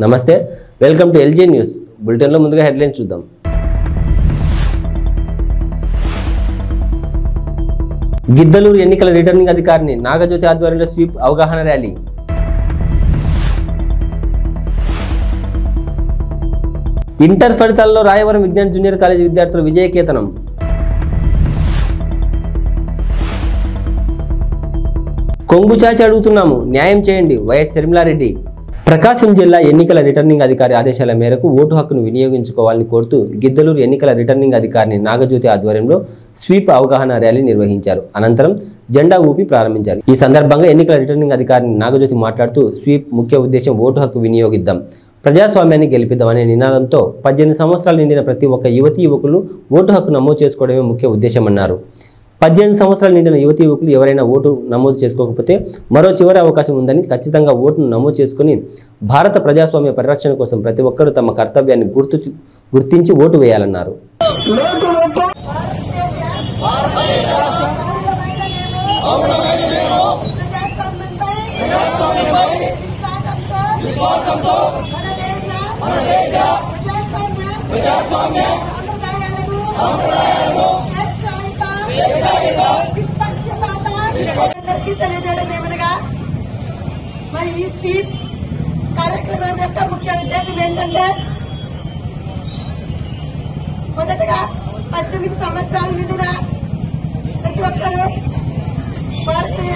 నమస్తే, welcome to LG news బులెటిన్లో ముందుగా హెడ్లైన్స్ చూద్దాం. గిద్దలూరు ఎన్నికల రిటర్నింగ్ అధికారిని నాగజ్యోతి ఆధ్వర్యంలో స్వీప్ అవగాహన ర్యాలీ. ఇంటర్ ఫలితాల్లో రాయవరం విజ్ఞాన జూనియర్ కాలేజీ విద్యార్థుల విజయకేతనం. కొంగు చాచి అడుగుతున్నాము, న్యాయం చేయండి వైఎస్ షర్మిలారెడ్డి. ప్రకాశం జిల్లా ఎన్నికల రిటర్నింగ్ అధికారి ఆదేశాల మేరకు ఓటు హక్కును వినియోగించుకోవాలని కోరుతూ గిద్దలూరు ఎన్నికల రిటర్నింగ్ అధికారిని నాగజ్యోతి ఆధ్వర్యంలో స్వీప్ అవగాహన ర్యాలీ నిర్వహించారు. అనంతరం జెండా ఊపి ప్రారంభించారు. ఈ సందర్భంగా ఎన్నికల రిటర్నింగ్ అధికారిని నాగజ్యోతి మాట్లాడుతూ స్వీప్ ముఖ్య ఉద్దేశం ఓటు హక్కు వినియోగిద్దాం, ప్రజాస్వామ్యాన్ని గెలిపిద్దామనే నినాదంతో 18 సంవత్సరాలు నిండిన ప్రతి ఒక్క యువతీ యువకులు ఓటు హక్కు నమోదు చేసుకోవడమే ముఖ్య ఉద్దేశమన్నారు. 18 సంవత్సరాలు నిండిన యువతీ యువకులు ఎవరైనా ఓటు నమోదు చేసుకోకపోతే మరో చివరి అవకాశం ఉందని, ఖచ్చితంగా ఓటును నమోదు చేసుకుని భారత ప్రజాస్వామ్య పరిరక్షణ కోసం ప్రతి ఒక్కరూ తమ కర్తవ్యాన్ని గుర్తించి ఓటు వేయాలన్నారు. మరి ఈ స్వీప్ కార్యక్రమం యొక్క ముఖ్య ఉద్దేశం ఏంటంటే, మొదటగా 18 సంవత్సరాల నిండిన ప్రతి ఒక్కరూ వారికి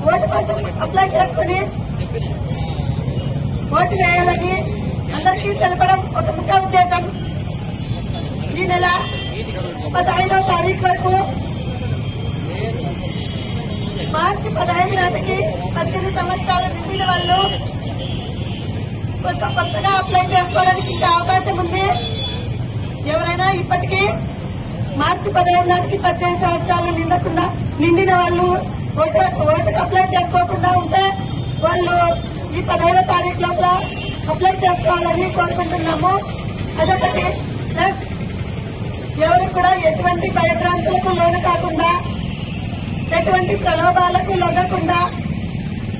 ఓటు కోసం అప్లై చేసుకుని ఓటు వేయాలని అందరికీ తెలపడం ఒక ముఖ్య ఉద్దేశం. ఈ నెల 15వ తారీఖు వరకు, మార్చి 15 నాటికి 18 సంవత్సరాలు నిండిన వాళ్ళు కొత్తగా అప్లై చేసుకోవడానికి ఇంకా అవకాశం ఉంది. ఎవరైనా ఇప్పటికీ మార్చి 15 నాటికి 18 సంవత్సరాలు నిండిన వాళ్ళు ఓటుకు అప్లై చేసుకోకుండా ఉంటే వాళ్ళు ఈ 15వ తారీఖు లోపల అప్లై చేసుకోవాలని కోరుకుంటున్నాము. అదొకటి. ప్లస్ ఎవరికి కూడా ఎటువంటి భయభ్రాంతులకు లోను కాకుండా, ఎటువంటి ప్రలోభాలకు లొంగకుండా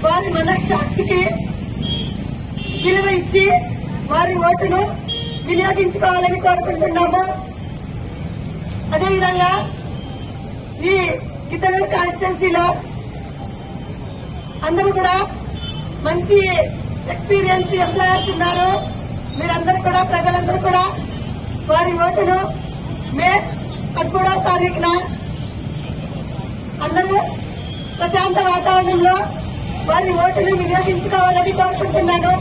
వారి మనస్సాక్షికి విలువ ఇచ్చి వారి ఓటును వినియోగించుకోవాలని కోరుకుంటున్నాము. అదేవిధంగా ఈ గిద్దలూరు కాన్స్టిట్యున్సీలో అందరూ కూడా మంచి ఎక్స్పీరియన్స్ ఎంప్లాయర్స్ ఉన్నారు. మీరందరూ కూడా, ప్రజలందరూ కూడా వారి ఓటును మే 13వ తారీఖున అందరూ ప్రశాంత వాతావరణంలో వారి ఓటును వినియోగించుకోవాలని కోరుకుంటున్నాను.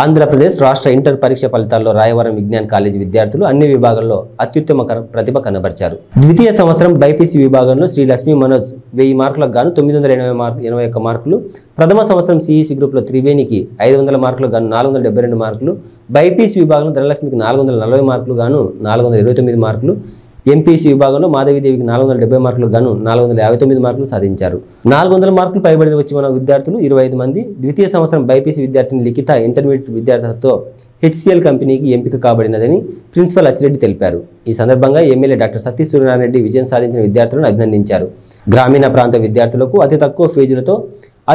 ఆంధ్రప్రదేశ్ రాష్ట్ర ఇంటర్ పరీక్ష ఫలితాల్లో రాయవరం విజ్ఞాన కాలేజీ విద్యార్థులు అన్ని విభాగాల్లో అత్యుత్తమ ప్రతిభ కనబరిచారు. ద్వితీయ సంవత్సరం బైపీసీ విభాగంలో శ్రీ లక్ష్మీ మనోజ్ 1000 మార్కులకు గాను 981 మార్కులు, ప్రథమ సంవత్సరం సిఈసి గ్రూప్లో త్రివేణికి 500 మార్కులకు గాను 472 మార్కులు, బైపీసీ విభాగంలో ధనలక్ష్మికి 440 మార్కులు గాను 429 మార్కులు, ఎంపీసీ విభాగంలో మాధవీదేవికి 470 మార్కులకు గాను 459 మార్కులు సాధించారు. 400 మార్కులు పైబడి వచ్చిన విద్యార్థులు 25 మంది. ద్వితీయ సంవత్సరం బైపీసీ విద్యార్థిని లిఖిత ఇంటర్మీడియట్ విద్యార్థులతో హెచ్సిఎల్ కంపెనీకి ఎంపిక కాబడినదని ప్రిన్సిపల్ అచ్చిరెడ్డి తెలిపారు. ఈ సందర్భంగా ఎమ్మెల్యే డాక్టర్ సతీష్ సూర్యనారాయణ విజయం సాధించిన విద్యార్థులను అభినందించారు. గ్రామీణ ప్రాంత విద్యార్థులకు అతి తక్కువ ఫీజులతో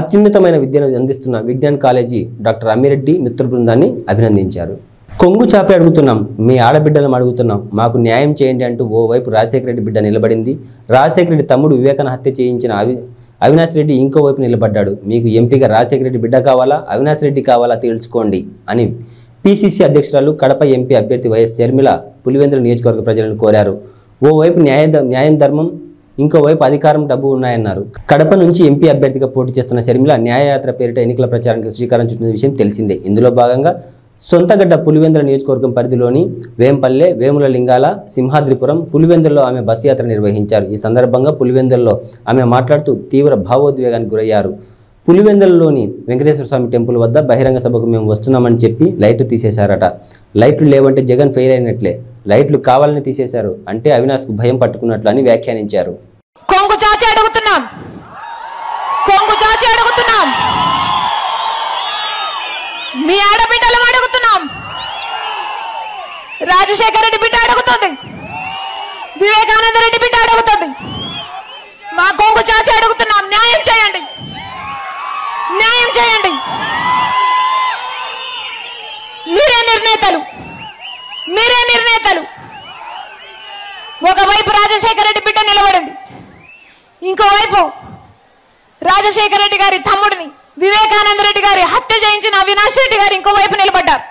అత్యున్నతమైన విద్యను అందిస్తున్న విజ్ఞాన్ కాలేజీ డాక్టర్ అమ్మిరెడ్డి మిత్ర బృందాన్ని అభినందించారు. కొంగు చాపి అడుగుతున్నాం, మీ ఆడబిడ్డలను అడుగుతున్నాం, మాకు న్యాయం చేయండి అంటూ ఓవైపు రాజశేఖర రెడ్డి బిడ్డ నిలబడింది. రాజశేఖర రెడ్డి తమ్ముడు వివేకానంద హత్య చేయించిన అవినాష్ రెడ్డి ఇంకోవైపు నిలబడ్డాడు. మీకు ఎంపీగా రాజశేఖర రెడ్డి బిడ్డ కావాలా, అవినాష్ రెడ్డి కావాలా తేల్చుకోండి అని పిసిసి అధ్యక్షురాలు, కడప ఎంపీ అభ్యర్థి వైఎస్ షర్మిల పులివెందుల నియోజకవర్గ ప్రజలను కోరారు. ఓవైపు న్యాయం ధర్మం, ఇంకోవైపు అధికారం డబ్బు ఉన్నాయన్నారు. కడప నుంచి ఎంపీ అభ్యర్థిగా పోటీ చేస్తున్న షర్మిల న్యాయయాత్ర పేరిట ఎన్నికల ప్రచారానికి శ్రీకారం చుట్టిన విషయం తెలిసిందే. ఇందులో భాగంగా సొంతగడ్డ పులివెందుల నియోజకవర్గం పరిధిలోని వేంపల్లె, వేముల లింగాల, సింహాద్రిపురం, పులివెందుల్లో ఆమె బస్సు యాత్ర నిర్వహించారు. ఈ సందర్భంగా పులివెందుల్లో ఆమె మాట్లాడుతూ తీవ్ర భావోద్వేగానికి గురయ్యారు. పులివెందులలోని వెంకటేశ్వర స్వామి టెంపుల్ వద్ద బహిరంగ సభకు మేము వస్తున్నామని చెప్పి లైట్లు తీసేశారట. లైట్లు లేవంటే జగన్ ఫెయిల్ అయినట్లే, లైట్లు కావాలని తీసేశారు అంటే అవినాష్కు భయం పట్టుకున్నట్లు అని వ్యాఖ్యానించారు. కొంగు చాచి అడుగుతున్నాం, మీ ఆడబిడ్డలం అడుగుతున్నాం, రాజశేఖర రెడ్డి బిడ్డ అడుగుతుంది, వివేకానంద రెడ్డి బిడ్డ అడుగుతుంది, మా కొంగు చాచి అడుగుతున్నాం, న్యాయం చేయండి, న్యాయం చేయండి. మీరే నిర్ణేతలు. ఒకవైపు రాజశేఖర రెడ్డి బిడ్డ నిలబడింది, ఇంకోవైపు రాజశేఖర రెడ్డి గారి తమ్ముడిని వివేకానంద రెడ్డి గారి హత్య చేయించిన అవినాష్ రెడ్డి గారు ఇంకోవైపు నిలబడ్డారు.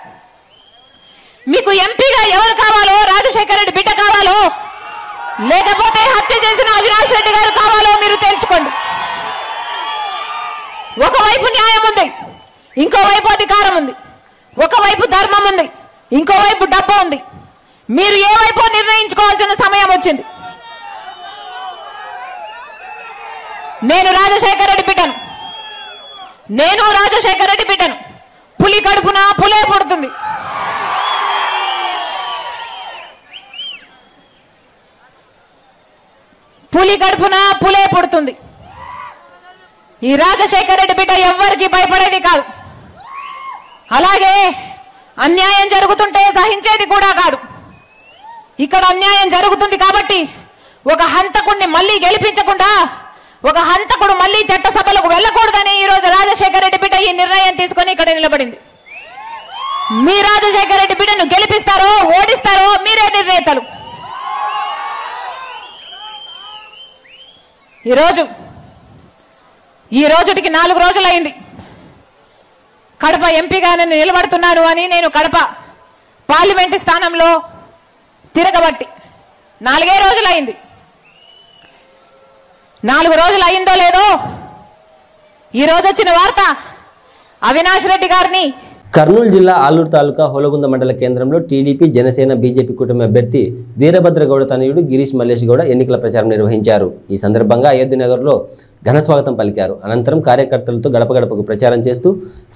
మీకు ఎంపీగా ఎవరు కావాలో, రాజశేఖర రెడ్డి బిడ్డ కావాలో లేకపోతే హత్య చేసిన అవినాష్ రెడ్డి గారు కావాలో మీరు తెలుసుకోండి. ఒకవైపు న్యాయం ఉంది, ఇంకోవైపు అధికారం ఉంది. ఒకవైపు ధర్మం ఉంది, ఇంకోవైపు డబ్బు ఉంది. మీరు ఏ వైపు నిర్ణయించుకోవాల్సిన సమయం వచ్చింది. నేను రాజశేఖర రెడ్డి బిడ్డను. పులి కడుపున పులే పుడుతుంది. ఈ రాజశేఖర రెడ్డి బిడ్డ ఎవ్వరికి భయపడేది కాదు. అలాగే అన్యాయం జరుగుతుంటే సహించేది కూడా కాదు. ఇక్కడ అన్యాయం జరుగుతుంది కాబట్టి ఒక హంతకుడిని మళ్ళీ గెలిపించకుండా, ఒక హంతకుడు మళ్ళీ చట్టసభలకు వెళ్ళకూడదని ఈ రోజు రాజశేఖర రెడ్డి బిడ్డ ఈ నిర్ణయం తీసుకొని ఇక్కడ నిలబడింది. మీ రాజశేఖర రెడ్డి బిడ్డను గెలిపిస్తారో ఓడిస్తారో మీరే నిర్ణేతలు. ఈ రోజుటికి 4 రోజులైంది కడప ఎంపీగా నేను నిలబడుతున్నాను అని. నేను కడప పార్లమెంటు స్థానంలో తిరగబట్టి 4 రోజులైంది. 4 రోజులు అయిందో లేదో ఈ రోజు వచ్చిన వార్త అవినాష్ రెడ్డి గారిని కర్నూలు జిల్లా ఆలూరు తాలూకా హోలగుంద మండల కేంద్రంలో టీడీపీ, జనసేన, బీజేపీ కూటమి అభ్యర్థి వీరభద్రగౌడ తనయుడు గిరీష్ మల్లేష్ గౌడ ఎన్నికల ప్రచారం నిర్వహించారు. ఈ సందర్భంగా అయోధ్యనగర్లో ఘన స్వాగతం పలికారు. అనంతరం కార్యకర్తలతో గడప గడపకు ప్రచారం చేస్తూ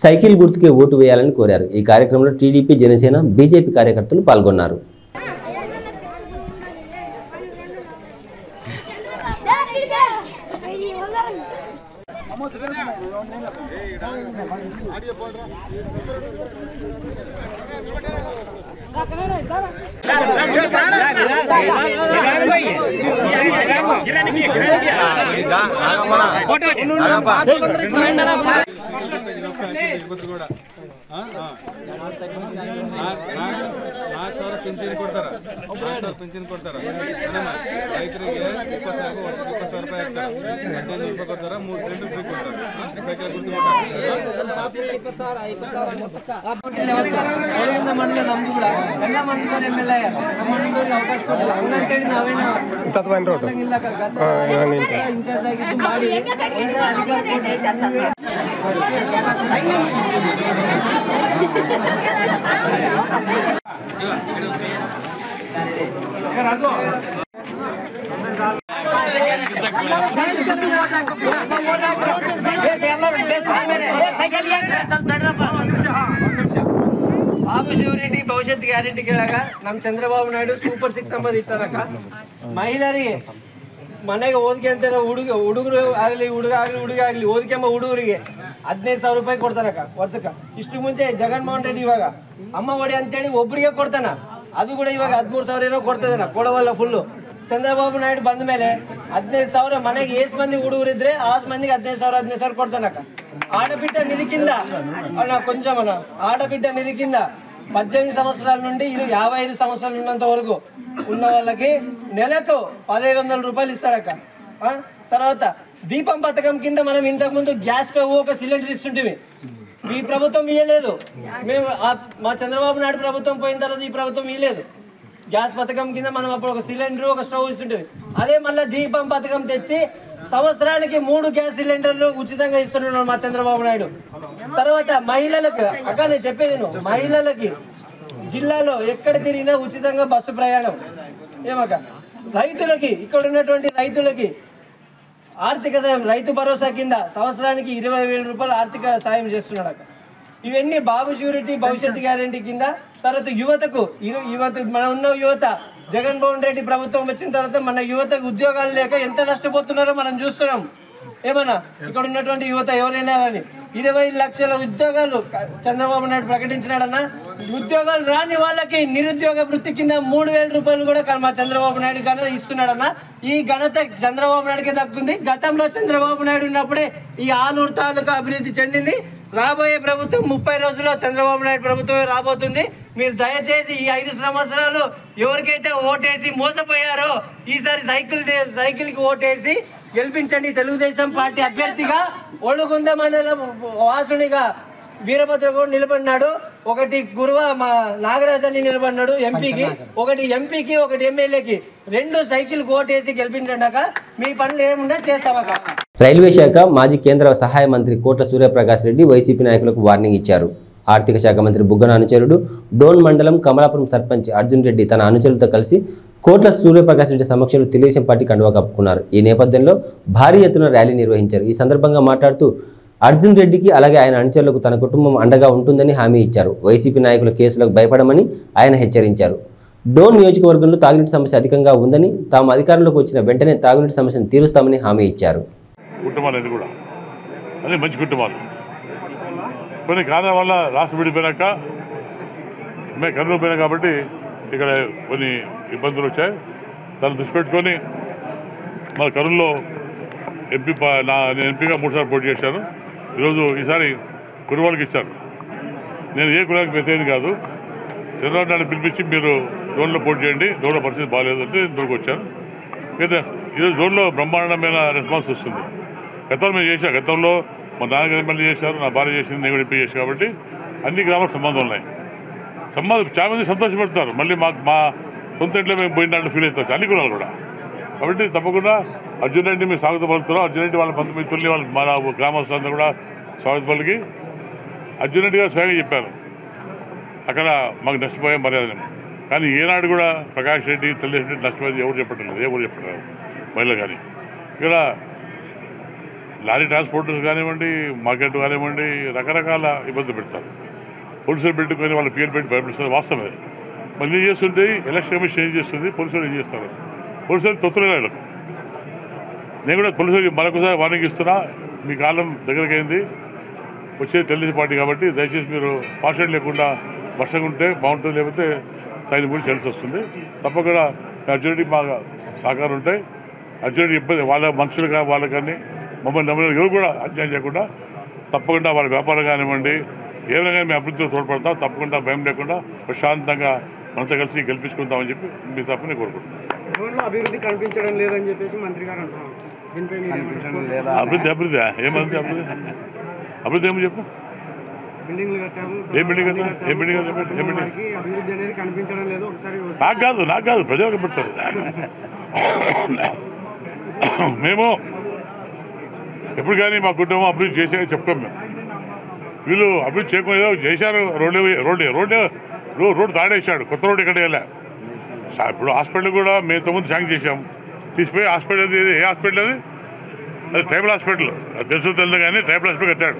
సైకిల్ గుర్తుకే ఓటు వేయాలని కోరారు. ఈ కార్యక్రమంలో టీడీపీ, జనసేన, బీజేపీ కార్యకర్తలు పాల్గొన్నారు. ಪಿಂಚಣಿ ಕೊಡ್ತಾರ ರೈತರಿಗೆ 20,000 ರೂಪಾಯಿ ಹಾಕ್ತಾರೆ, 15,000 ರೂಪಾಯಿ ಕೊಡ್ತಾರ, 3 ಸಿಲಿಂಡರ್ ಫ್ರೀ ಕೊಡ್ತಾರೆ. ಸೈಕಲ್ ಗುರ್ತು ಮಂಡಲ ನಮ್ದು ಕೂಡ ಎಲ್ಲ ಮಂಡಲ ಎಮ್ಮೆಲ್ಲೆ ನಮ್ಮ ಮಂಡಲದವ್ರಿಗೆ ಅವಕಾಶ ಕೊಡ್ತಾರೆ. ಹಂಗಂತೇಳಿ ನಾವೇನು ಇನ್ಚಾರ್ಜ್ ಆಗಿದ್ದು ಮಾಡಿ ಅಧಿಕಾರ ಬಾಬು ಶಿವರೆಡ್ಡಿ ಭವಿಷ್ಯತ್ ಗ್ಯಾರಂಟಿ ಕೇಳಾಗ ನಮ್ಮ ಚಂದ್ರಬಾಬು ನಾಯ್ಡು ಸೂಪರ್ 6 ಅಂಬದು ಇಟ್ಟಾರಕ್ಕ. ಮಹಿಳೆಯರಿಗೆ ಮನೆಗೆ ಓದಿಗೆ ಅಂತ ಹುಡುಗರು ಆಗಲಿ ಹುಡುಗ ಆಗಲಿ ಓದಿಕೆ ಹುಡುಗರಿಗೆ 15,000 ರೂಪಾಯಿ ಕೊಡ್ತಾರಕ್ಕ ವರ್ಷಕ್ಕೆ. ಇಷ್ಟು ಮುಂಚೆ ಜಗನ್ಮೋಹನ್ ರೆಡ್ಡಿ ಇವಾಗ ಅಮ್ಮ ಒಡಿ ಅಂತೇಳಿ ಒಬ್ಬರಿಗೆ ಕೊಡ್ತಾನ, ಅದು ಕೂಡ ಇವಾಗ 13,000 ಏನೋ ಕೊಡ್ತದನ, ಕೊಡವಲ್ಲ ಫುಲ್ಲು. ಚಂದ್ರಬಾಬು ನಾಯ್ಡು ಬಂದ ಮೇಲೆ 15,000 ಮನೆಗೆ ಎಷ್ಟು ಮಂದಿ ಹುಡುಗರಿದ್ರೆ ಆ ಮಂದಿಗೆ 15,000 ಕೊಡ್ತಾನಕ್ಕ. ఆడబిడ్డ నిధికింద కొంచెం ఆడబిడ్డ నిధికింద 18 సంవత్సరాల నుండి 55 సంవత్సరాలు ఉన్నంత వరకు ఉన్న వాళ్ళకి నెలకు 1,500 రూపాయలు ఇస్తాడక్క. తర్వాత దీపం పథకం కింద మనం ఇంతకుముందు గ్యాస్ స్టవ్ ఒక సిలిండర్ ఇస్తుంటివి, ఈ ప్రభుత్వం ఇయ్యలేదు. మేము మా చంద్రబాబు నాయుడు ప్రభుత్వం పోయిన తర్వాత ఈ ప్రభుత్వం ఇయ్యలేదు. గ్యాస్ పథకం కింద మనం అప్పుడు ఒక సిలిండర్ ఒక స్టవ్ ఇస్తుంటివి. అదే మళ్ళీ దీపం పథకం తెచ్చి సంవత్సరానికి 3 గ్యాస్ సిలిండర్లు ఉచితంగా ఇస్తున్నాడు మా చంద్రబాబు నాయుడు. తర్వాత మహిళలకు అక్క నేను చెప్పేది మహిళలకి జిల్లాలో ఎక్కడ తిరిగినా ఉచితంగా బస్సు ప్రయాణం. ఏమక్క రైతులకి ఇక్కడ ఉన్నటువంటి రైతులకి ఆర్థిక సాయం రైతు భరోసా కింద సంవత్సరానికి 20,000 రూపాయలు ఆర్థిక సాయం చేస్తున్నాడు అక్క. ఇవన్నీ బాబు ష్యూరిటీ భవిష్యత్తు గ్యారంటీ కింద. తర్వాత యువతకు మన ఉన్న యువత జగన్మోహన్ రెడ్డి ప్రభుత్వం వచ్చిన తర్వాత మన యువతకు ఉద్యోగాలు లేక ఎంత నష్టపోతున్నారో మనం చూస్తున్నాం. ఏమన్నా ఇక్కడ ఉన్నటువంటి యువత ఎవరైనా కానీ 20 లక్షల ఉద్యోగాలు చంద్రబాబు నాయుడు ప్రకటించినాడన్నా. ఉద్యోగాలు రాని వాళ్ళకి నిరుద్యోగ వృత్తి కింద 3,000 రూపాయలు కూడా మా చంద్రబాబు నాయుడు ఘనత ఇస్తున్నాడన్నా. ఈ ఘనత చంద్రబాబు నాయుడుకే దక్కుతుంది. గతంలో చంద్రబాబు నాయుడు ఉన్నప్పుడే ఈ ఆలూరు తాలూకా అభివృద్ధి చెందింది. రాబోయే ప్రభుత్వం 30 రోజుల్లో చంద్రబాబు నాయుడు ప్రభుత్వమే రాబోతుంది. మీరు దయచేసి ఈ 5 సంవత్సరాలు ఎవరికైతే ఓటేసి మోసపోయారో ఈసారి సైకిల్కి ఓటేసి గెలిపించండి. తెలుగుదేశం పార్టీ అభ్యర్థిగా ఒళ్ళుగుంద మండలం వాసునిగా వీరభద్ర గౌడ్ నిలబడినాడు. ఒకటి గురువ మా నాగరాజని నిలబడినాడు ఎంపీకి, ఒకటి ఎమ్మెల్యేకి. 2 సైకిల్ ఓటేసి గెలిపించండాక మీ పనులు ఏమున్నా చేస్తామక. రైల్వే శాఖ మాజీ కేంద్ర సహాయ మంత్రి కోట్ల సూర్యప్రకాష్ రెడ్డి వైసీపీ నాయకులకు వార్నింగ్ ఇచ్చారు. ఆర్థిక శాఖ మంత్రి బుగ్గన అనుచరుడు డోన్ మండలం కమలాపురం సర్పంచ్ అర్జున్ రెడ్డి తన అనుచరులతో కలిసి కోట్ల సూర్యప్రకాష్ రెడ్డి సమక్షంలో తెలుగుదేశం పార్టీ కండువా కప్పుకున్నారు. ఈ నేపథ్యంలో భారీ ఎత్తున ర్యాలీ నిర్వహించారు. ఈ సందర్భంగా మాట్లాడుతూ అర్జున్ రెడ్డికి అలాగే ఆయన అనుచరులకు తన కుటుంబం అండగా ఉంటుందని హామీ ఇచ్చారు. వైసీపీ నాయకుల కేసులకు భయపడమని ఆయన హెచ్చరించారు. డోన్ నియోజకవర్గంలో తాగునీటి సమస్య అధికంగా ఉందని, తాము అధికారంలోకి వచ్చిన వెంటనే తాగునీటి సమస్యను తీరుస్తామని హామీ ఇచ్చారు. కుటుంబాలు కూడా అదే మంచి కుటుంబాలు. కొన్ని కారణాల వల్ల రాష్ట్రం విడిపోయినాక మేము కర్నూలు పోయినా కాబట్టి ఇక్కడ కొన్ని ఇబ్బందులు వచ్చాయి. దాన్ని దృష్టి పెట్టుకొని మన కర్నూలులో నేను ఎంపీగా 3 సార్లు పోటీ చేశాను. ఈసారి కురువాళ్ళకి ఇచ్చాను. నేను ఏ కులానికి వ్యతిరేకం కాదు. చంద్రబాబు నాయుడు పిలిపించి మీరు జోన్లో పోటీ చేయండి, జోన్లో పరిస్థితి బాగాలేదు అంటే ఇంతవరకు వచ్చాను. అయితే ఈరోజు జోన్లో బ్రహ్మాండమైన రెస్పాన్స్ వస్తుంది. గతంలో మేము చేశాం. గతంలో మా నాన్నగారు ఎమ్మెల్యే చేశారు, నా భార్య చేసింది, నేను కూడా ఎంపీ చేశాను. కాబట్టి అన్ని గ్రామాలకు సంబంధం ఉన్నాయి. చాలా మంది సంతోషపడతారు. మళ్ళీ మా సొంత ఇంట్లో మేము పోయినట్టు ఫీల్ అవుతారు అన్ని కులాలు కూడా. కాబట్టి తప్పకుండా అర్జున్ రెడ్డి మీరు స్వాగతం పలుకుతున్నాం. అర్జున్ రెడ్డి వాళ్ళ 19 మిత్రుల్ని వాళ్ళ మన గ్రామస్తులందరూ కూడా స్వాగత పలికి అర్జున్ రెడ్డి గారు స్వయంగా చెప్పారు అక్కడ మాకు నష్టపోయే మర్యాద. కానీ ఏనాడు కూడా ప్రకాష్ రెడ్డి తెలుగుదేశం రెడ్డి నష్టపోయేది ఎవరు చెప్పట్లేదు, మహిళలు కానీ. ఇక్కడ లారీ ట్రాన్స్పోర్టర్స్ కానివ్వండి, మార్కెట్ కానివ్వండి, రకరకాల ఇబ్బందులు పెడతారు. పోలీసులు పెట్టుకొని వాళ్ళ పేరు పెట్టి భయపడుతున్నారు. వాస్తవమే. మళ్ళీ చేస్తుంటే ఎలక్షన్ కమిషన్ ఏం చేస్తుంది, పోలీసులు ఏం చేస్తారు. పోలీసులు తొత్తులు. నేను కూడా పోలీసులకి మరొకసారి వార్నింగ్ ఇస్తున్నా. మీ కాలం దగ్గరికి అయింది. వచ్చేది తెలుగుదేశం పార్టీ కాబట్టి దయచేసి మీరు పార్షల్ లేకుండా వర్షంగా ఉంటే బాగుంటుంది, లేకపోతే సైన్ గురించి తెలిసి వస్తుంది. తప్పకుండా అర్జునుడి బాగా సహకారం ఉంటాయి. అర్జునుడి ఇబ్బంది వాళ్ళ మనుషులుగా వాళ్ళకని మమ్మల్ని నమ్మని ఎవరు కూడా అన్యాయం చేయకుండా తప్పకుండా వాళ్ళ వ్యాపారం కానివ్వండి ఏమైనా కానీ మేము అభివృద్ధిలో తోడ్పడతాం. తప్పకుండా భయం లేకుండా ప్రశాంతంగా మనతో కలిసి గెలిపించుకుంటామని చెప్పి మీ తప్పని కోరుకుంటున్నాం. అభివృద్ధి కనిపించడం లేదని చెప్పేసి మంత్రి గారు అంటున్నారు. అభివృద్ధి ఏమంది అభివృద్ధి ఏమో చెప్పు. బిల్డింగ్లు కట్టాము. ఏ బిల్డింగ్ అభివృద్ధి అనేది కనిపించడం లేదు. ఒకసారి నాకు కాదు ప్రజలకు పెడతారు. మేము ఎప్పుడు కానీ మా కుటుంబం అభివృద్ధి చేసారని చెప్తాం. మేము వీళ్ళు అభివృద్ధి చేయకుండా చేశారు. రోడ్డు తాడేశాడు. కొత్త రోడ్డు ఎక్కడ వెళ్ళా. ఇప్పుడు హాస్పిటల్ కూడా మేము 9 శాంక్షన్ చేశాం. తీసిపోయి హాస్పిటల్ ఏ హాస్పిటల్ అది ట్రైబల్ హాస్పిటల్ తెలుసు కానీ ట్రైబల్ హాస్పిటల్ కట్టాడు.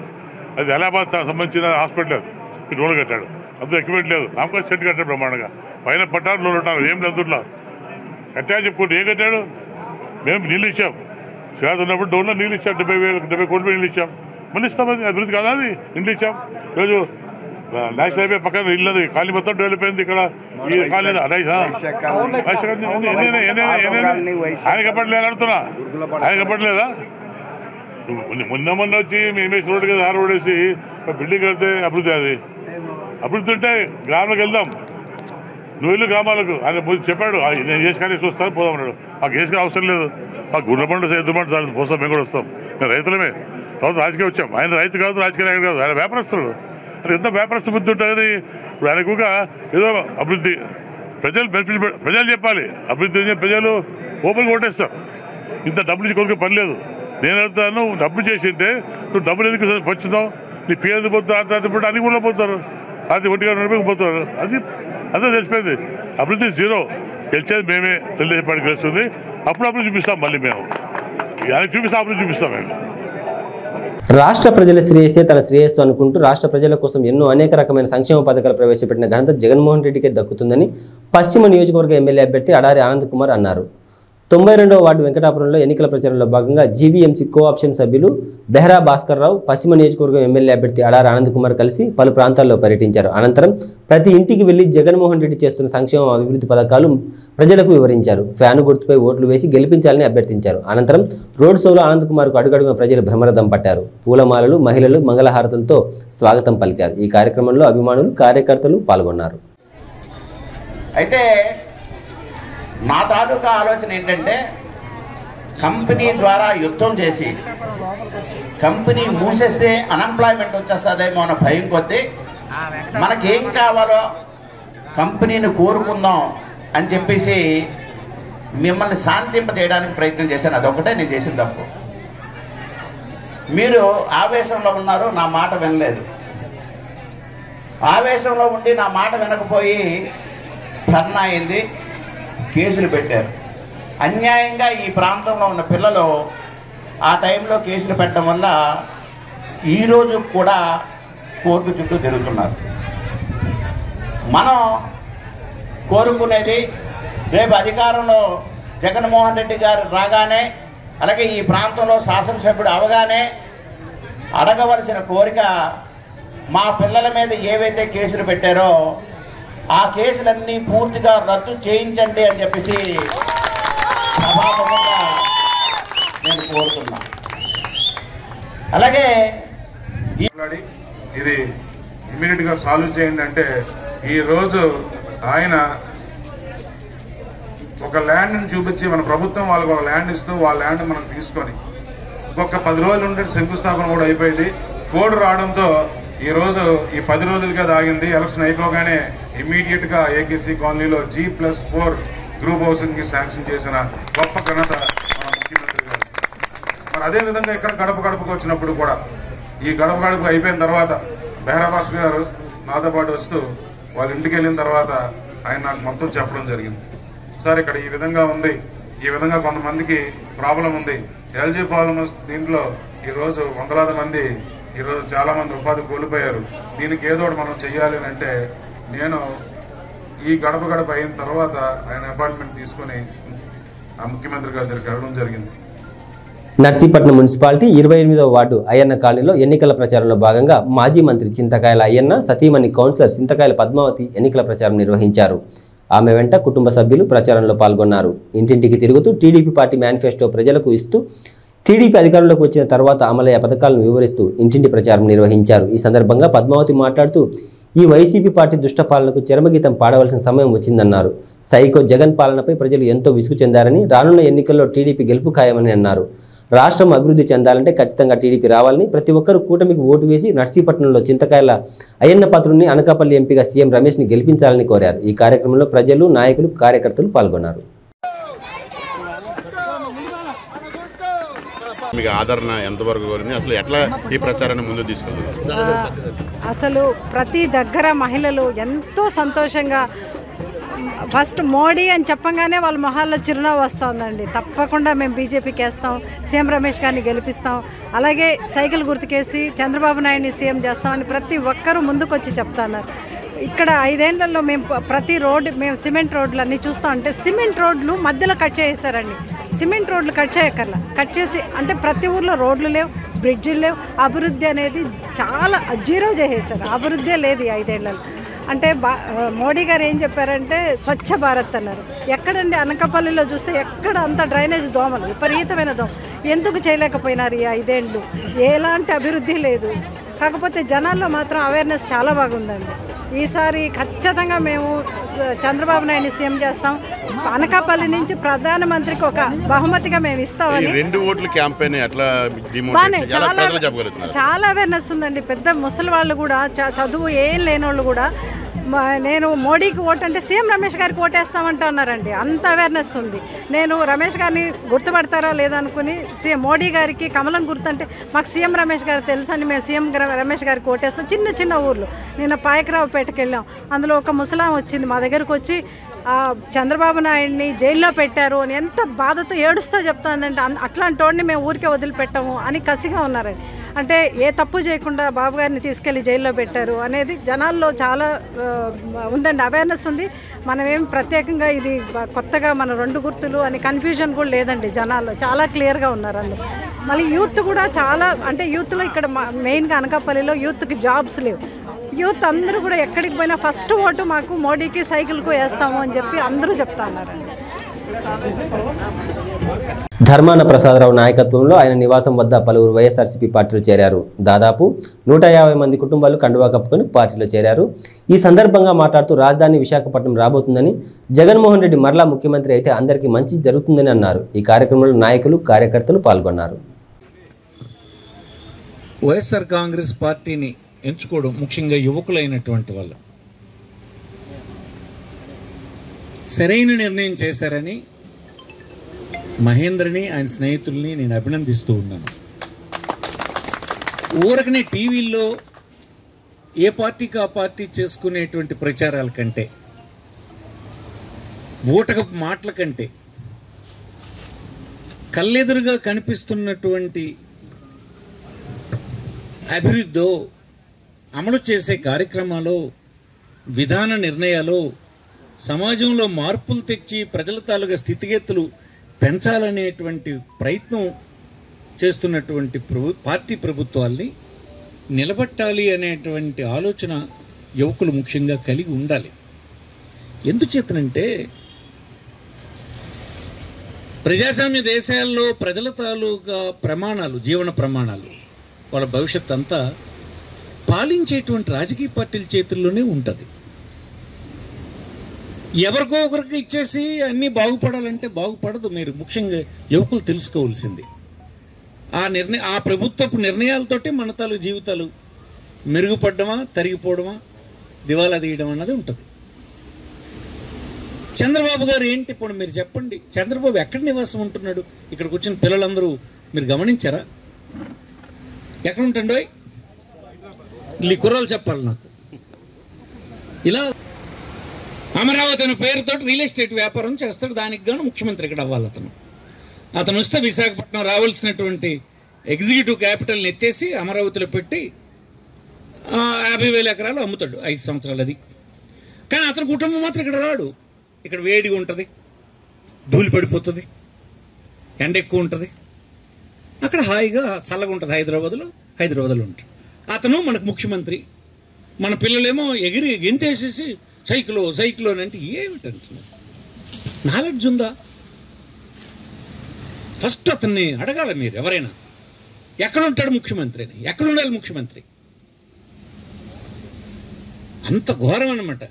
అది అలహాబాద్ సంబంధించిన హాస్పిటల్ అది రోడ్డు కట్టాడు. అందులో ఎక్విప్మెంట్ లేదు. నామకాయ సెట్ కట్టాడు బ్రహ్మాండంగా. పైన పట్టారు లోన్ ఉంటారు. ఏం లేదు కట్టా చెప్పుకుంటే ఏం కట్టాడు. మేము నీళ్ళు ఇచ్చాం. శ్వేత ఉన్నప్పుడు డోన్లో నీళ్ళు ఇచ్చాం. 70 కోట్ల నీళ్ళు ఇచ్చాం. మళ్ళీ ఇస్తాం. అది అభివృద్ధి కాదా? అది నీళ్ళు ఇచ్చాం. ఈరోజు నేషనల్ హైవే పక్కన ఇల్లు ఖాళీ మొత్తం డెవలప్ అయింది. ఇక్కడ ఈ ఖాళీ ఆయన కప్పట్లేదు అడుగుతున్నా. ఆయన కప్పట్లేదా? మొన్న వచ్చి మేమేసి రోడ్డు కదా రోడ్ వేసి బిల్డింగ్ కడితే అభివృద్ధి. అది అభివృద్ధి ఉంటే గ్రామాలకు వెళ్దాం. నువ్వు ఇల్లు గ్రామాలకు ఆయన చెప్పాడు. నేను చేసి కానీ చూస్తాను పోదాం అన్నాడు. మాకు వేసుకునే అవసరం లేదు. మాకు గుండెపండు ఎద్దుమంటు చాలు పోస్తాం. మేము కూడా వస్తాం. మేము రైతులమే. తర్వాత రాజకీయం వచ్చాం. ఆయన రైతు కాదు, రాజకీయ నాయకుడు కాదు. ఆయన వ్యాపారస్తుడు. అది ఎంత వ్యాపారస్తు బుద్ధి ఉంటుంది. ఇప్పుడు ఆయనకుగా ఏదో అభివృద్ధి ప్రజలు చెప్పాలి. అభివృద్ధి ప్రజలు ఓపెన్గా ఓటేస్తారు. ఇంత డబ్బులు ఇచ్చి కొనుక్కే పని లేదు. నేను వెళ్తాను డబ్బులు చేసింటే నువ్వు డబ్బులు ఎందుకు వచ్చిందావు. నీ పేరు పోతావు. అంత అన్ని కూడా పోతారు. అది 1 గంట పోతారు. అది అంతా తెలిసిపోయింది. అభివృద్ధి జీరో. గెలిచేది మేమే. తెలుగుదేశం పార్టీ గెలుస్తుంది. అప్పుడు అభివృద్ధి చూపిస్తాం. మళ్ళీ మేము ఆయనకు చూపిస్తాం. అభివృద్ధి చూపిస్తాం. మేము రాష్ట్ర ప్రజల శ్రేయస్సే తన శ్రేయస్సు అనుకుంటూ రాష్ట్ర ప్రజల కోసం ఎన్నో అనేక రకమైన సంక్షేమ పథకాలు ప్రవేశపెట్టిన ఘనత జగన్మోహన్ రెడ్డికే దక్కుతుందని పశ్చిమ నియోజకవర్గ ఎమ్మెల్యే అభ్యర్థి అడారి ఆనంద్ కుమార్ అన్నారు. 92వ వార్డు వెంకటాపురంలో ఎన్నికల ప్రచారంలో భాగంగా జీవీఎంసీ కోఆప్షన్ సభ్యులు బెహ్రా భాస్కర్ రావు పశ్చిమ నియోజకవర్గం ఎమ్మెల్యే అభ్యర్థి అడారి ఆనంద్ కుమార్ కలిసి పలు ప్రాంతాల్లో పర్యటించారు. అనంతరం ప్రతి ఇంటికి వెళ్లి జగన్మోహన్ రెడ్డి చేస్తున్న సంక్షేమ అభివృద్ధి పథకాలు ప్రజలకు వివరించారు. ఫ్యాను గుర్తుపై ఓట్లు వేసి గెలిపించాలని అభ్యర్థించారు. అనంతరం రోడ్ షోలో ఆనంద్ కుమార్కు అడుగడుగున ప్రజలు భ్రమరథం పట్టారు. పూలమాలలు, మహిళలు మంగళహారతులతో స్వాగతం పలికారు. ఈ కార్యక్రమంలో అభిమానులు, కార్యకర్తలు పాల్గొన్నారు. అయితే నా తాలూకా ఆలోచన ఏంటంటే కంపెనీ ద్వారా యుద్ధం చేసి కంపెనీ మూసేస్తే అన్ఎంప్లాయ్మెంట్ వచ్చేస్తుందేమో అన్న భయం కొద్దీ మనకేం కావాలో కంపెనీని కోరుకుందాం అని చెప్పేసి మిమ్మల్ని శాంతింప చేయడానికి ప్రయత్నం చేశాను. అదొకటే నేను చేసిన తప్పు. మీరు ఆవేశంలో ఉన్నారు, నా మాట వినలేదు. ఆవేశంలో ఉండి నా మాట వినకపోయి ధర్నా అయింది, కేసులు పెట్టారు. అన్యాయంగా ఈ ప్రాంతంలో ఉన్న పిల్లలు ఆ టైంలో కేసులు పెట్టడం వల్ల ఈరోజు కూడా కోర్టు చుట్టూ తిరుగుతున్నారు. మనం కోరుకునేది రేపు అధికారంలో జగన్మోహన్ రెడ్డి గారు రాగానే, అలాగే ఈ ప్రాంతంలో శాసనసభ్యుడు అవగానే అడగవలసిన కోరిక మా పిల్లల మీద ఏవైతే కేసులు పెట్టారో ఆ కేసులన్నీ పూర్తిగా రద్దు చేయించండి అని చెప్పేసి సభాముఖంగా నేను కోరుతున్నా. అలాగే ఇది ఇమ్మీడియట్ గా సాల్వ్ చేయండి అంటే ఈరోజు ఆయన ఒక ల్యాండ్ని చూపించి మన ప్రభుత్వం వాళ్ళకి ఒక ల్యాండ్ ఇస్తూ వాళ్ళ ల్యాండ్ మనం తీసుకొని ఇంకొక 10 రోజులు ఉంటే శంకుస్థాపన కూడా అయిపోయింది. కోడ్ రావడంతో ఈ రోజు ఈ 10 రోజులుగా ఆగింది. ఎలక్షన్ అయిపోగానే ఇమ్మీడియట్ గా ఏకేసీ కాలనీలో G+4 గ్రూప్ హౌసింగ్ కి శాంక్షన్ చేసిన గొప్ప ఘనత మన ముఖ్యమంత్రి గారు. మరి అదే విధంగా ఇక్కడ గడపకు వచ్చినప్పుడు కూడా ఈ గడప అయిపోయిన తర్వాత బెహ్రా భాస్కర్ గారు నాతో పాటు వస్తూ వాళ్ళ ఇంటికి వెళ్ళిన తర్వాత ఆయన నాకు మొత్తం చెప్పడం జరిగింది. సార్ ఇక్కడ ఈ విధంగా ఉంది, ఈ విధంగా కొంతమందికి ప్రాబ్లం ఉంది, ఎల్జీ పాలిమర్స్ దీంట్లో ఈరోజు వందలాది మంది ఈరోజు చాలా మంది ఉపాధి కోల్పోయారు, దీనికి ఏదో ఒకటి మనం చెయ్యాలి అని అంటే నేను ఈ గడప అయిన తర్వాత ఆయన అపాయింట్మెంట్ తీసుకుని ఆ ముఖ్యమంత్రి గారి దగ్గరికి వెళ్ళడం జరిగింది. నర్సీపట్నం మున్సిపాలిటీ 28వ వార్డు అయ్యన్న కాలనీలో ఎన్నికల ప్రచారంలో భాగంగా మాజీ మంత్రి చింతకాయల అయ్యన్న, సతీమణి కౌన్సిలర్ చింతకాయల పద్మావతి ఎన్నికల ప్రచారం నిర్వహించారు. ఆమె వెంట కుటుంబ సభ్యులు ప్రచారంలో పాల్గొన్నారు. ఇంటింటికి తిరుగుతూ టీడీపీ పార్టీ మేనిఫెస్టో ప్రజలకు ఇస్తూ టీడీపీ అధికారంలోకి వచ్చిన తర్వాత అమలయ్యే పథకాలను వివరిస్తూ ఇంటింటి ప్రచారం నిర్వహించారు. ఈ సందర్భంగా పద్మావతి మాట్లాడుతూ ఈ వైసీపీ పార్టీ దుష్ట పాలనకు చరమగీతం పాడవలసిన సమయం వచ్చిందన్నారు. సైకో జగన్ పాలనపై ప్రజలు ఎంతో విసుగు చెందారని, రానున్న ఎన్నికల్లో టీడీపీ గెలుపు ఖాయమని అన్నారు. రాష్ట్రం అభివృద్ధి చెందాలంటే ఖచ్చితంగా టీడీపీ రావాలని, ప్రతి ఒక్కరూ కూటమికి ఓటు వేసి నర్సీపట్నంలో చింతకాయల అయ్యన్న పాత్రుడిని అనకాపల్లి ఎంపీగా సీఎం రమేష్ని గెలిపించాలని కోరారు. ఈ కార్యక్రమంలో ప్రజలు, నాయకులు, కార్యకర్తలు పాల్గొన్నారు. మీకు ఆదరణ ఎంతవరకు కోరింది, అసలు ఎట్లా ఈ ప్రచారాన్ని ముందు తీసుకెళ్తున్నారు? అసలు ప్రతి దగ్గర మహిళలు ఎంతో సంతోషంగా ఫస్ట్ మోడీ అని చెప్పగానే వాళ్ళ మొహాల్లో చిరునవ్వు వస్తుందండి. తప్పకుండా మేము బీజేపీకి వేస్తాం, సీఎం రమేష్ గారిని గెలిపిస్తాం, అలాగే సైకిల్ గుర్తుకేసి చంద్రబాబు నాయుడిని సీఎం చేస్తామని ప్రతి ఒక్కరూ ముందుకొచ్చి చెప్తున్నారు. ఇక్కడ 5 ఏళ్లలో మేము ప్రతి రోడ్డు మేము సిమెంట్ రోడ్లు అన్నీ చూస్తూ ఉంటే సిమెంట్ రోడ్లు మధ్యలో కట్ చేసేసారండి. సిమెంట్ రోడ్లు కట్ చేయక్కర్లా, కట్ చేసి అంటే ప్రతి ఊర్లో రోడ్లు లేవు, బ్రిడ్జిలు లేవు, అభివృద్ధి అనేది చాలా జీరో చేసేసారు. అభివృద్ధే లేదు ఈ 5 ఏళ్లలో. అంటే మోడీ గారు ఏం చెప్పారంటే స్వచ్ఛ భారత్ అన్నారు. ఎక్కడండి అనకాపల్లిలో చూస్తే ఎక్కడ అంత డ్రైనేజ్ దోమలు, విపరీతమైన దోమ. ఎందుకు చేయలేకపోయినారు ఈ 5 ఏళ్ళు? ఎలాంటి అభివృద్ధి లేదు. కాకపోతే జనాల్లో మాత్రం అవేర్నెస్ చాలా బాగుందండి. ఈసారి ఖచ్చితంగా మేము చంద్రబాబు నాయుడిని సీఎం చేస్తాం. అనకాపల్లి నుంచి ప్రధానమంత్రికి ఒక బహుమతిగా మేము ఇస్తామని. 2 ఓట్ల క్యాంపెయిన్ ఎట్లా బాగానే చాలా అవేర్నెస్ ఉందండి. పెద్ద ముసలి వాళ్ళు కూడా, చదువు ఏం లేని వాళ్ళు కూడా నేను మోడీకి ఓటు అంటే సీఎం రమేష్ గారికి ఓటేస్తామంటున్నారండి. అంత అవేర్నెస్ ఉంది. నేను రమేష్ గారిని గుర్తుపడతారా లేదనుకుని మోడీ గారికి కమలం గుర్తుంటే మాకు సీఎం రమేష్ గారు తెలుసని మేము సీఎం రమేష్ గారికి ఓటేస్తాం. చిన్న చిన్న ఊర్లు నిన్న పాయకరావుపేటకి వెళ్ళాం. అందులో ఒక ముసలాం వచ్చింది మా దగ్గరకు వచ్చి చంద్రబాబు నాయుడిని జైల్లో పెట్టారు అని ఎంత బాధతో ఏడుస్తూ చెప్తుందంటే అట్లాంటి వాడిని మేము ఊరికే వదిలిపెట్టాము అని కసిగా ఉన్నారండి. అంటే ఏ తప్పు చేయకుండా బాబు గారిని తీసుకెళ్లి జైల్లో పెట్టారు అనేది జనాల్లో చాలా ఉందండి, అవేర్నెస్ ఉంది. మనమేం ప్రత్యేకంగా ఇది కొత్తగా మన 2 గుర్తులు అని కన్ఫ్యూజన్ కూడా లేదండి, జనాల్లో చాలా క్లియర్గా ఉన్నారు అందరూ. మళ్ళీ యూత్ కూడా చాలా, అంటే యూత్లో ఇక్కడ మెయిన్గా అనకాపల్లిలో యూత్కి జాబ్స్ లేవు. యూత్ అందరూ కూడా ఎక్కడికి పోయినా ఫస్ట్ ఓటు మాకు మోడీకి సైకిల్కు వేస్తాము అని చెప్పి అందరూ చెప్తా ఉన్నారండి. ధర్మాన ప్రసాదరావు నాయకత్వంలో ఆయన నివాసం వద్ద పలువురు వైఎస్ఆర్సీపీ పార్టీలో చేరారు. దాదాపు 150 మంది కుటుంబాలు కండువా కప్పుకొని పార్టీలో చేరారు. ఈ సందర్భంగా మాట్లాడుతూ రాజధాని విశాఖపట్నం రాబోతుందని, జగన్మోహన్ రెడ్డి మరలా ముఖ్యమంత్రి అయితే అందరికీ మంచి జరుగుతుందని అన్నారు. ఈ కార్యక్రమంలో నాయకులు, కార్యకర్తలు పాల్గొన్నారు. వైఎస్ఆర్ కాంగ్రెస్ పార్టీని ఎంచుకోవడం ముఖ్యంగా యువకులైనటువంటి వాళ్ళు సరైన నిర్ణయం చేశారని మహేంద్రని, ఆయన స్నేహితుల్ని నేను అభినందిస్తూ ఉన్నాను. ఊరకనే టీవీల్లో ఏ పార్టీకి ఆ పార్టీ చేసుకునేటువంటి ప్రచారాల కంటే, బూటకపు మాటల కంటే కళ్ళెదురుగా కనిపిస్తున్నటువంటి అభివృద్ధో, అమలు చేసే కార్యక్రమాలు, విధాన నిర్ణయాలు, సమాజంలో మార్పులు తెచ్చి ప్రజల తాలూకా స్థితిగతులు పెంచాలనేటువంటి ప్రయత్నం చేస్తున్నటువంటి పార్టీ ప్రభుత్వాల్ని నిలబెట్టాలి అనేటువంటి ఆలోచన యువకులు ముఖ్యంగా కలిగి ఉండాలి. ఎందుచేతనంటే ప్రజాస్వామ్య దేశాల్లో ప్రజల తాలూకా ప్రమాణాలు, జీవన ప్రమాణాలు, వాళ్ళ భవిష్యత్ అంతా పాలించేటువంటి రాజకీయ పార్టీల చేతుల్లోనే ఉంటుంది. ఎవరికో ఒకరికి ఇచ్చేసి అన్నీ బాగుపడాలంటే బాగుపడదు. మీరు ముఖ్యంగా యువకులు తెలుసుకోవాల్సింది ఆ ప్రభుత్వపు నిర్ణయాలతోటి మన తాలూకు జీవితాలు మెరుగుపడడమా, తరిగిపోవడమా, దివాలా తీయడం అన్నది ఉంటుంది. చంద్రబాబు గారు ఏంటి ఇప్పుడు మీరు చెప్పండి, చంద్రబాబు ఎక్కడ నివాసం ఉంటున్నాడు? ఇక్కడికి వచ్చిన పిల్లలందరూ మీరు గమనించారా? ఎక్కడ ఉంటాడో ఈ కుర్రాలు చెప్పాలి నాకు. ఇలా అమరావతి అనే పేరుతో రియల్ ఎస్టేట్ వ్యాపారం చేస్తాడు. దానికి గాను ముఖ్యమంత్రి ఇక్కడ అవ్వాలి. అతను వస్తే విశాఖపట్నం రావాల్సినటువంటి ఎగ్జిక్యూటివ్ క్యాపిటల్ని ఎత్తేసి అమరావతిలో పెట్టి 50,000 ఎకరాలు అమ్ముతాడు 5 సంవత్సరాలు. అది కానీ అతని కుటుంబం మాత్రం ఇక్కడ రాడు. ఇక్కడ వేడిగా ఉంటుంది, ధూళి పడిపోతుంది, ఎండ ఎక్కువ ఉంటుంది. అక్కడ హాయిగా చల్లగా ఉంటుంది. హైదరాబాద్లో ఉంటుంది. అతను మనకు ముఖ్యమంత్రి. మన పిల్లలేమో ఎగిరి గెంతేసేసి సైకిలో అంటే ఏమిటంటున్నారు? నాలెడ్జ్ ఉందా? ఫస్ట్ అతన్ని అడగాలి మీరు. ఎవరైనా ఎక్కడ ఉంటాడు ముఖ్యమంత్రి అని, ఎక్కడ ఉండాలి ముఖ్యమంత్రి? అంత ఘోరం అన్నమాట.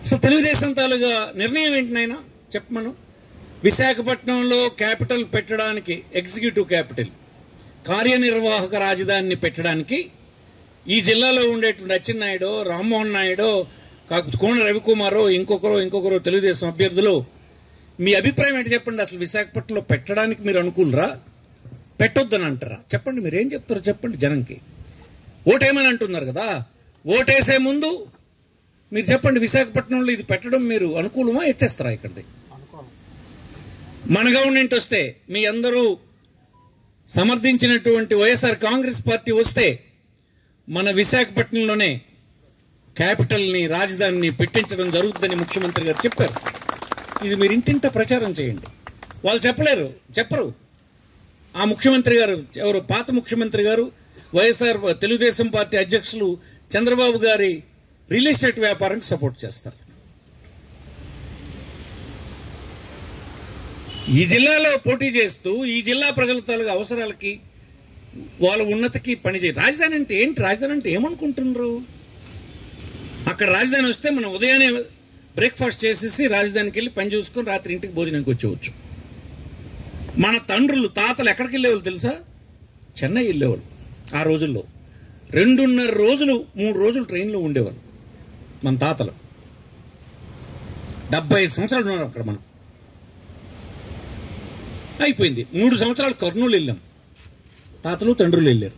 అసలు తెలుగుదేశం తాలూగా నిర్ణయం ఏంటి నాయనా చెప్పమను. విశాఖపట్నంలో క్యాపిటల్ పెట్టడానికి, ఎగ్జిక్యూటివ్ క్యాపిటల్, కార్యనిర్వాహక రాజధానిని పెట్టడానికి ఈ జిల్లాలో ఉండేటువంటి అచ్చెన్నాయుడు, రామ్మోహన్ నాయుడు, కాకపోతే కోన రవికుమారో ఇంకొకరో తెలుగుదేశం అభ్యర్థులు, మీ అభిప్రాయం ఏంటి చెప్పండి. అసలు విశాఖపట్నంలో పెట్టడానికి మీరు అనుకూలరా, పెట్టొద్దని అంటారా? చెప్పండి, మీరేం చెప్తారో చెప్పండి జనంకి. ఓటేమని అంటున్నారు కదా, ఓటేసే ముందు మీరు చెప్పండి, విశాఖపట్నంలో ఇది పెట్టడం మీరు అనుకూలమా, ఎత్తేస్తారా? ఇక్కడిది మన గవర్నమెంట్ వస్తే, మీ అందరూ సమర్థించినటువంటి వైఎస్ఆర్ కాంగ్రెస్ పార్టీ వస్తే మన విశాఖపట్నంలోనే క్యాపిటల్ని, రాజధానిని పెట్టించడం జరుగుతుందని ముఖ్యమంత్రి గారు చెప్పారు. ఇది మీరు ఇంటింట ప్రచారం చేయండి. వాళ్ళు చెప్పరు. ఆ ముఖ్యమంత్రి గారు ఎవరు? పాత ముఖ్యమంత్రి గారు, వైఎస్ఆర్ తెలుగుదేశం పార్టీ అధ్యక్షులు చంద్రబాబు గారి రియల్ ఎస్టేట్ వ్యాపారానికి సపోర్ట్ చేస్తారు. ఈ జిల్లాలో పోటీ చేస్తూ ఈ జిల్లా ప్రజల తాలూకు అవసరాలకి, వాళ్ళ ఉన్నతికి పనిచేయ. రాజధాని అంటే ఏంటి? రాజధాని అంటే ఏమనుకుంటున్నారు? అక్కడ రాజధాని వస్తే మనం ఉదయాన్నే బ్రేక్ఫాస్ట్ చేసేసి రాజధానికి వెళ్ళి పని చూసుకొని రాత్రి ఇంటికి భోజనానికి వచ్చేవచ్చు. మన తండ్రులు, తాతలు ఎక్కడికి వెళ్ళేవాళ్ళు తెలుసా? చెన్నై వెళ్ళేవాళ్ళు. ఆ రోజుల్లో 2.5 రోజులు 3 రోజులు ట్రైన్లో ఉండేవాళ్ళు మన తాతలు. 75 సంవత్సరాలు ఉన్నారు అక్కడ. మనం అయిపోయింది. 3 సంవత్సరాలు కర్నూలు వెళ్ళాం, తాతలు తండ్రులు వెళ్ళారు.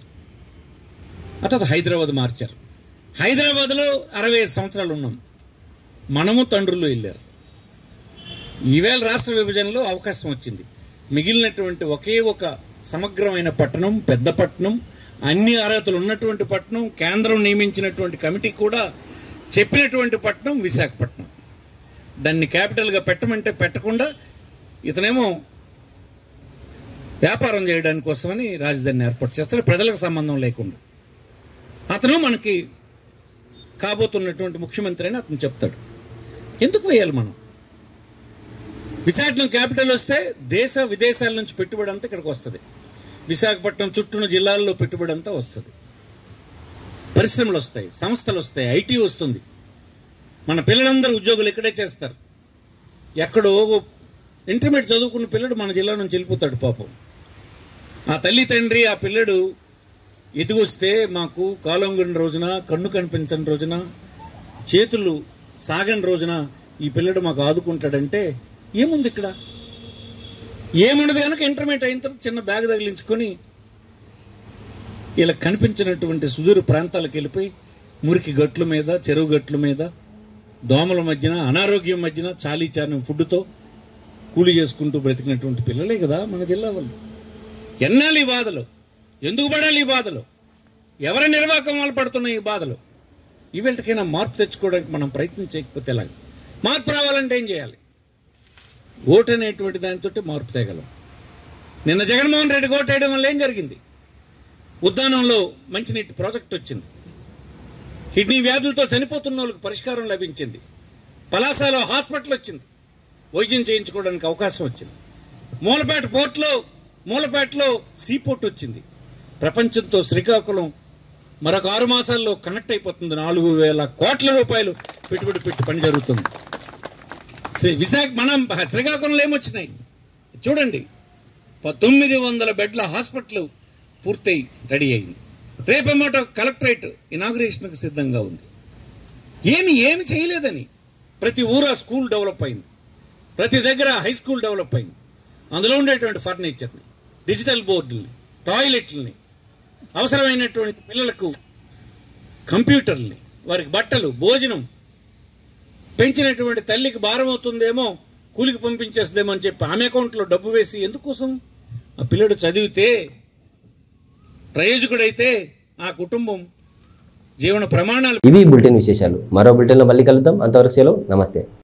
ఆ తర్వాత హైదరాబాద్ మార్చారు. హైదరాబాద్లో 65 సంవత్సరాలు ఉన్నాం, మనము తండ్రులు వెళ్ళారు. ఈవేళ రాష్ట్ర విభజనలో అవకాశం వచ్చింది. మిగిలినటువంటి ఒకే ఒక సమగ్రమైన పట్టణం, పెద్ద పట్టణం, అన్ని అర్హతలు ఉన్నటువంటి పట్టణం, కేంద్రం నియమించినటువంటి కమిటీ కూడా చెప్పినటువంటి పట్టణం విశాఖపట్నం. దాన్ని క్యాపిటల్గా పెట్టమంటే పెట్టకుండా ఇతనేమో వ్యాపారం చేయడానికి కోసమని రాజధానిని ఏర్పాటు చేస్తాడు, ప్రజలకు సంబంధం లేకుండా. అతను మనకి కాబోతున్నటువంటి ముఖ్యమంత్రి అని అతను చెప్తాడు. ఎందుకు వేయాలి మనం? విశాఖపట్నం క్యాపిటల్ వస్తే దేశ విదేశాల నుంచి పెట్టుబడి అంతా ఇక్కడికి వస్తుంది. విశాఖపట్నం చుట్టూన జిల్లాల్లో పెట్టుబడి అంతా వస్తుంది. పరిశ్రమలు వస్తాయి, సంస్థలు వస్తాయి, ఐటీ వస్తుంది. మన పిల్లలందరూ ఉద్యోగులు ఇక్కడే చేస్తారు. ఎక్కడో ఇంటర్మీడియట్ చదువుకున్న పిల్లడు మన జిల్లా నుంచి వెళ్ళిపోతాడు పాపం. ఆ తల్లి తండ్రి ఆ పిల్లడు ఎదిగొస్తే మాకు కాలొంగిన రోజున, కన్ను కనిపించని రోజున, చేతులు సాగని రోజున ఈ పిల్లడు మాకు ఆదుకుంటాడంటే ఏముంది ఇక్కడ? ఏముండదు కనుక ఇంటర్మీడియట్ అయిన తర్వాత చిన్న బ్యాగ్ తగిలించుకొని ఇలా కనిపించినటువంటి సుదూర ప్రాంతాలకు వెళ్ళిపోయి మురికి గట్ల మీద, చెరువు గట్ల మీద, దోమల మధ్యన, అనారోగ్యం మధ్యన చాలీ చాని ఫుడ్తో కూలి చేసుకుంటూ బ్రతికినటువంటి పిల్లలే కదా మన జిల్లా వాళ్ళు. ఎన్నాళ్ళు ఈ బాధలు? ఎందుకు పడాలి ఈ బాధలు? ఎవరి నిర్వాహకం వాళ్ళు పడుతున్నాయి ఈ బాధలు? ఈవేళకైనా మార్పు తెచ్చుకోవడానికి మనం ప్రయత్నం చేయకపోతే ఎలాగ? మార్పు రావాలంటే ఏం చేయాలి? ఓటు అనేటువంటి దానితో మార్పు తేగలం. నిన్న జగన్మోహన్ రెడ్డి ఓటు వేయడం వల్ల ఏం జరిగింది? ఉద్దానంలో మంచినీటి ప్రాజెక్ట్ వచ్చింది. కిడ్నీ వ్యాధులతో చనిపోతున్న వాళ్ళకి పరిష్కారం లభించింది. పలాసలో హాస్పిటల్ వచ్చింది, వైద్యం చేయించుకోవడానికి అవకాశం వచ్చింది. మూలపేటలో సీపోర్ట్ వచ్చింది. ప్రపంచంతో శ్రీకాకుళం మరొక 6 మాసాల్లో కనెక్ట్ అయిపోతుంది. 4,000 కోట్ల రూపాయలు పెట్టుబడి పెట్టి పని జరుగుతుంది. మనం శ్రీకాకుళంలో ఏమొచ్చినాయి చూడండి. 900 బెడ్ల హాస్పిటల్ పూర్తయి రెడీ అయింది. రేపేమోటో కలెక్టరేట్ ఇనాగ్రేషన్కి సిద్ధంగా ఉంది. ఏమి చేయలేదని. ప్రతి ఊరు స్కూల్ డెవలప్ అయింది, ప్రతి దగ్గర హై స్కూల్ డెవలప్ అయింది. అందులో ఉండేటువంటి ఫర్నిచర్ని, డిజిటల్ బోర్డుల్ని, టాయిలెట్లని, అవసరమైనటువంటి పిల్లలకు కంప్యూటర్ని, వారికి బట్టలు, భోజనం, పెంచినటువంటి తల్లికి భారం అవుతుందేమో, కూలికి పంపించేస్తుందేమో అని చెప్పి ఆమె అకౌంట్లో డబ్బు వేసి ఎందుకోసం? ఆ పిల్లడు చదివితే, ప్రయోజకుడైతే ఆ కుటుంబం జీవన ప్రమాణాలు. ఇవి బులెటిన్ విశేషాలు. మరో బులెటిన్లో మళ్ళీ కలుద్దాం. అంతవరకు సెలవు. నమస్తే.